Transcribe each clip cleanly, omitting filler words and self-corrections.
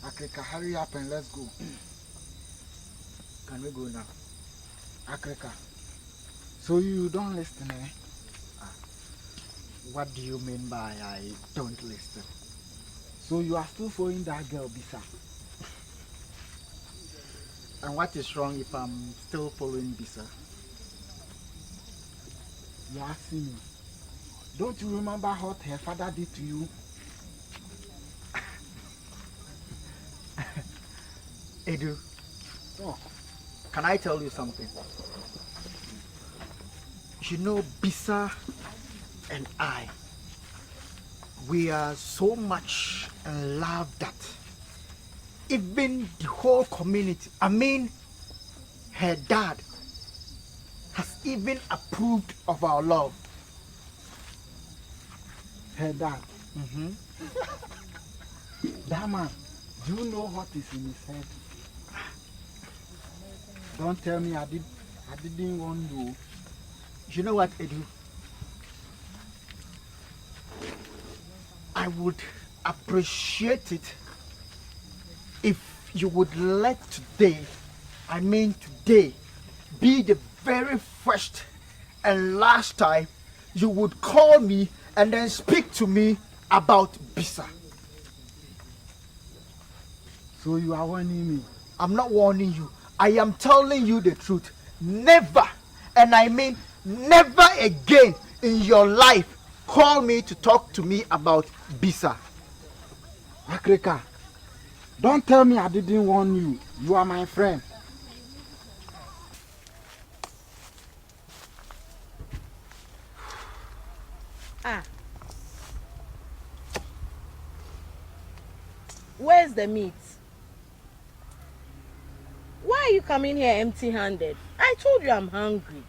Akrika, hurry up and let's go. Can we go now? Akrika, so you don't listen, eh? Ah, what do you mean by I don't listen? So you are still following that girl, Bisa. And what is wrong if I'm still following Bisa? You are asking me. Don't you remember what her father did to you? Edu, Oh, can I tell you something? You know, Bisa and I, we are so much in love that even the whole community, I mean, her dad, has even approved of our love. her dad. Mm-hmm. That man, do you know what is in his head? Don't tell me I didn't want you. You know what, Edu? I would appreciate it if you would let today, I mean today, be the very first and last time you would call me and then speak to me about Bisa. So you are warning me. I'm not warning you. I am telling you the truth. Never, and I mean never again in your life, call me to talk to me about Bisa. Akrika, don't tell me I didn't warn you. You are my friend. Ah, where's the meat? Why are you coming here empty-handed? I told you I'm hungry.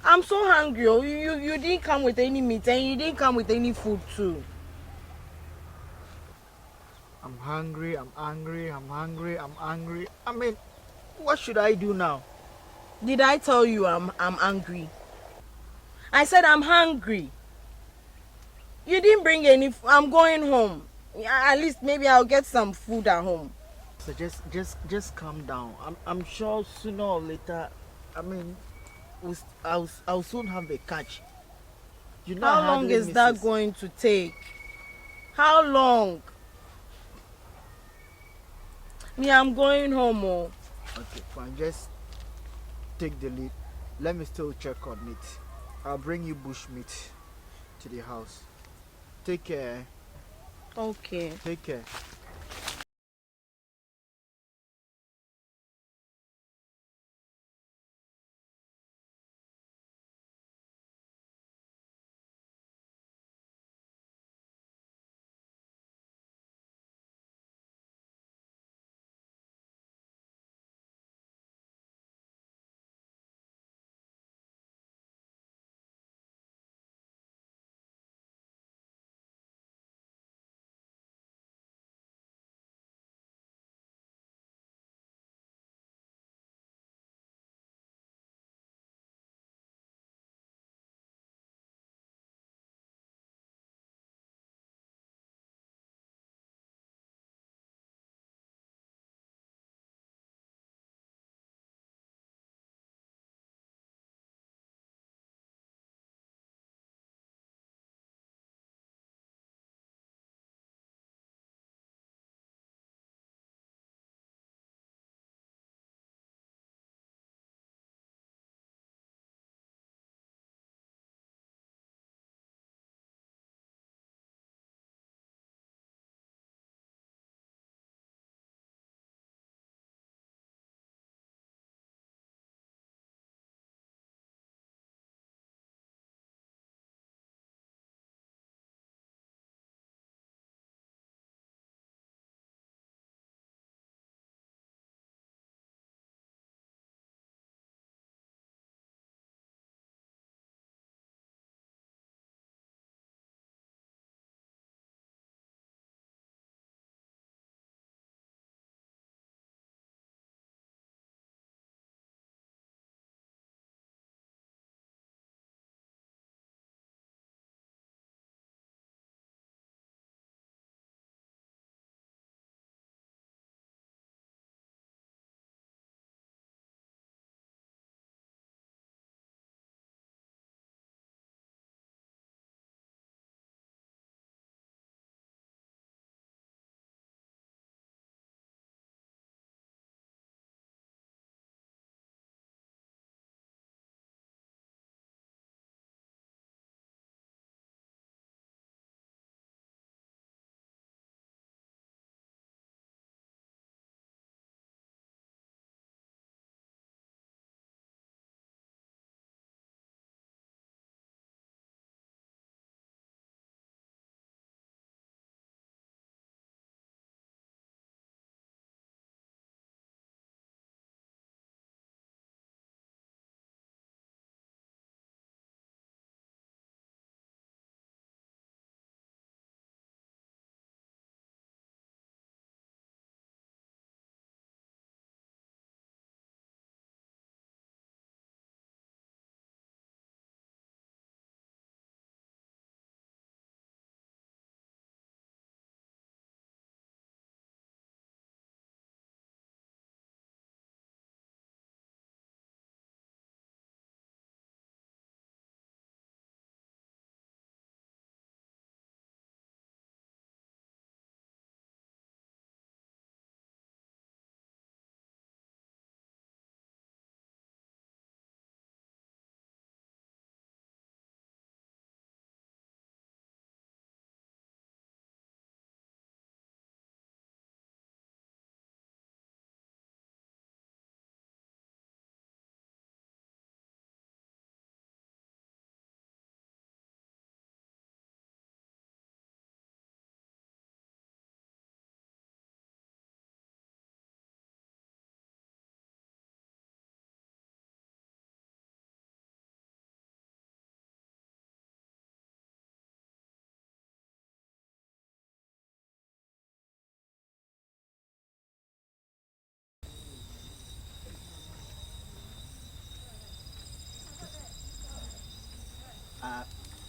I'm so hungry. Oh, you didn't come with any meat and you didn't come with any food too. I'm hungry, I'm angry, I'm hungry, I'm angry. I mean, what should I do now? Did I tell you I'm angry? I said I'm hungry. You didn't bring any. I'm going home. Yeah, at least maybe I'll get some food at home. So just calm down. I'm sure sooner or later, I mean, I'll soon have a catch. You know I How long hardly is that misses. going to take? How long? Me, I'm going home. Oh. Okay, fine. Just take the lead. Let me still check on it. I'll bring you bush meat to the house. Take care. Okay. Take care.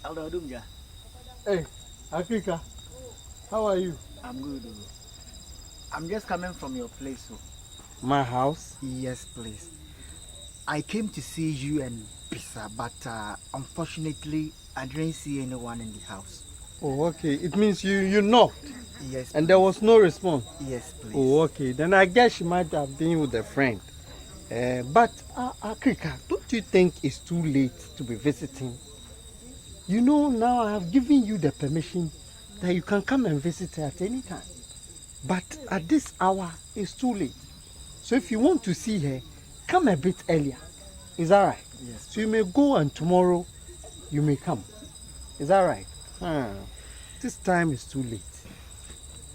Hello, Dunga. Hey, Africa, how are you? I'm good. I'm just coming from your place. So. My house? Yes, please. I came to see you and Bisa, but unfortunately, I didn't see anyone in the house. Oh, okay. It means you knocked Yes, and please. there was no response. Yes, please. Oh, okay. Then I guess she might have been with a friend. But Africa, don't you think it's too late to be visiting? You know, now I have given you the permission that you can come and visit her at any time. But at this hour, it's too late. So if you want to see her, come a bit earlier. Is that right? Yes. So you may go and tomorrow you may come. Is that right? This time is too late.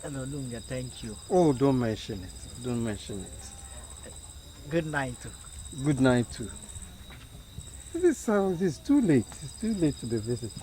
Hello, Lunga. Thank you. Oh, don't mention it. Don't mention it. Good night. Good night too. This is too late. It's too late to be visiting.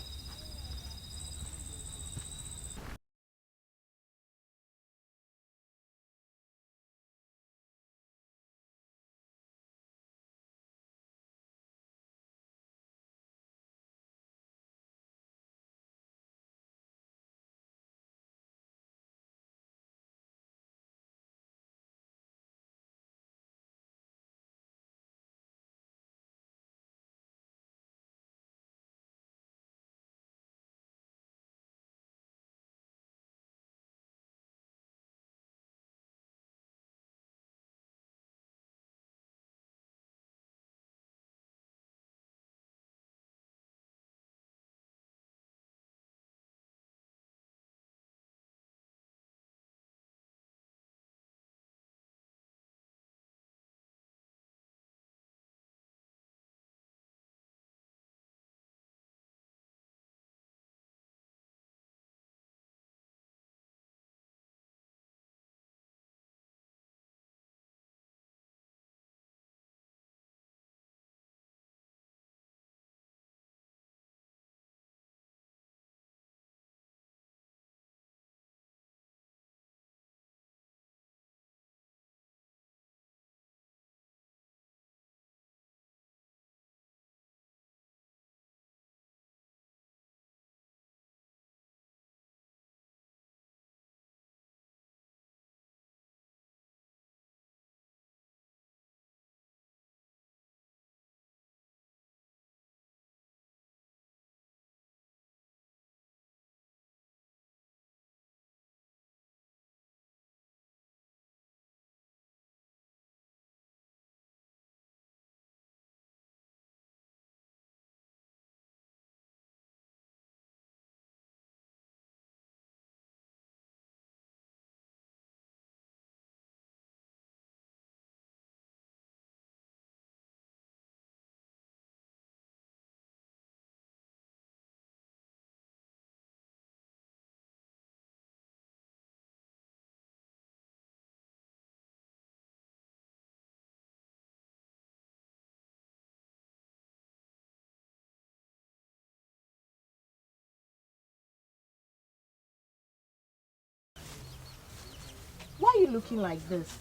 Why are you looking like this?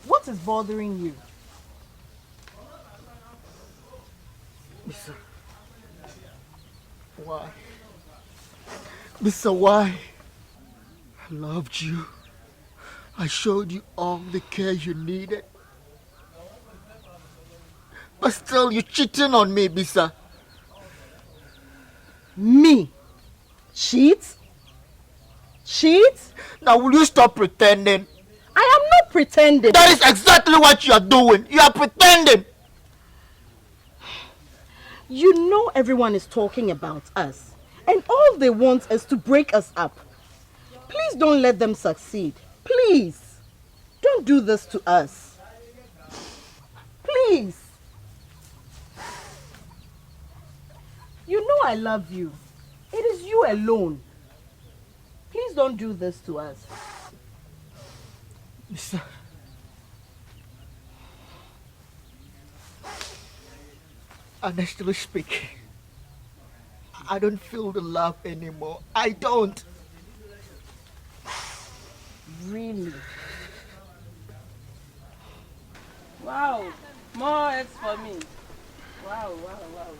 What is bothering you? Bisa, why? Bisa, why? I loved you. I showed you all the care you needed. But still, you're cheating on me, Bisa. Me? Cheat? Cheat? Now, will you stop pretending? I am not pretending. That is exactly what you are doing. You are pretending. You know everyone is talking about us. And all they want is to break us up. Please don't let them succeed. Please. Don't do this to us. Please. You know I love you. It is you alone. Please don't do this to us. Bisa, honestly speaking, I don't feel the love anymore. I don't. Really? Wow, more eggs for me. Wow, wow, wow.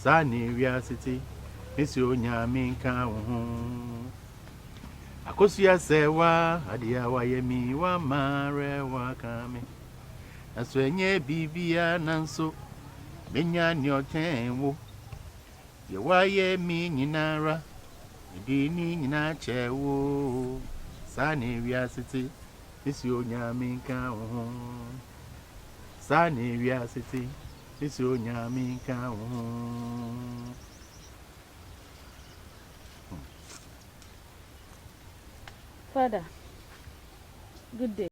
Sani City, Miss Onyami Akosia sewa, Adia Wayemi, wa mare wakame. Aswenye bibia nanso, Benya nyotenwo. Ye wayemi nyinara, Idini nyina chewo. Sani City, Miss Onyami Sani City, Miss Onyami Father, good day.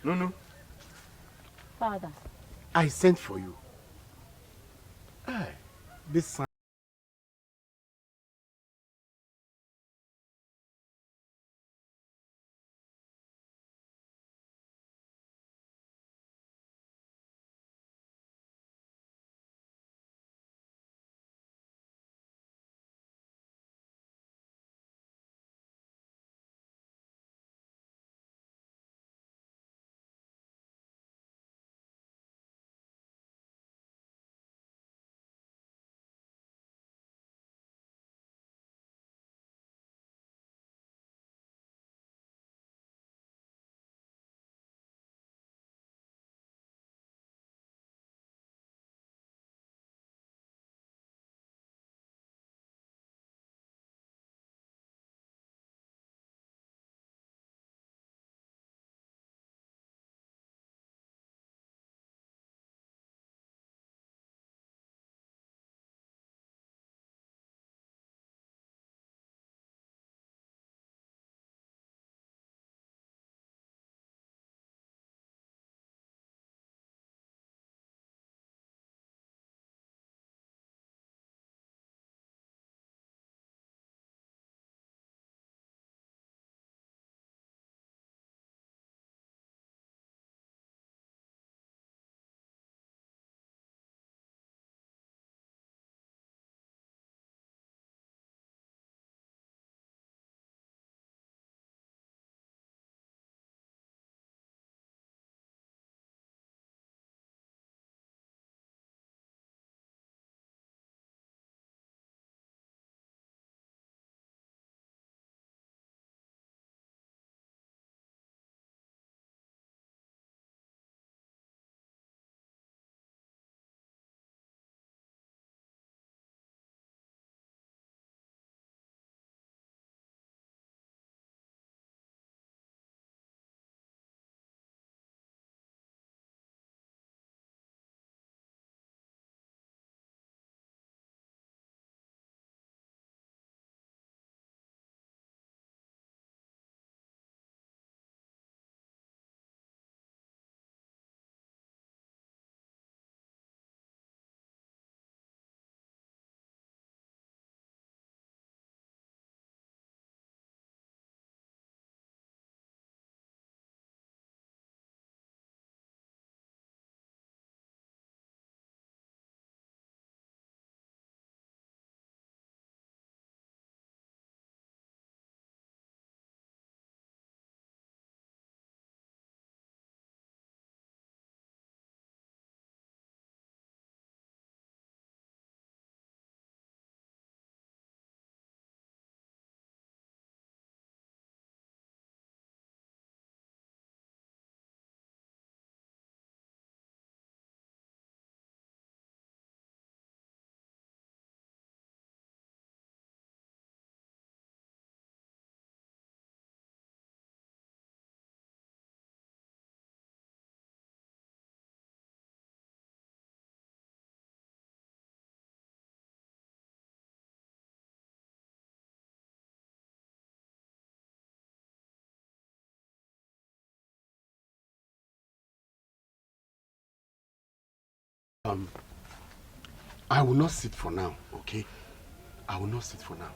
No. Father. I sent for you. Aye, this I will not sit for now, okay? I will not sit for now.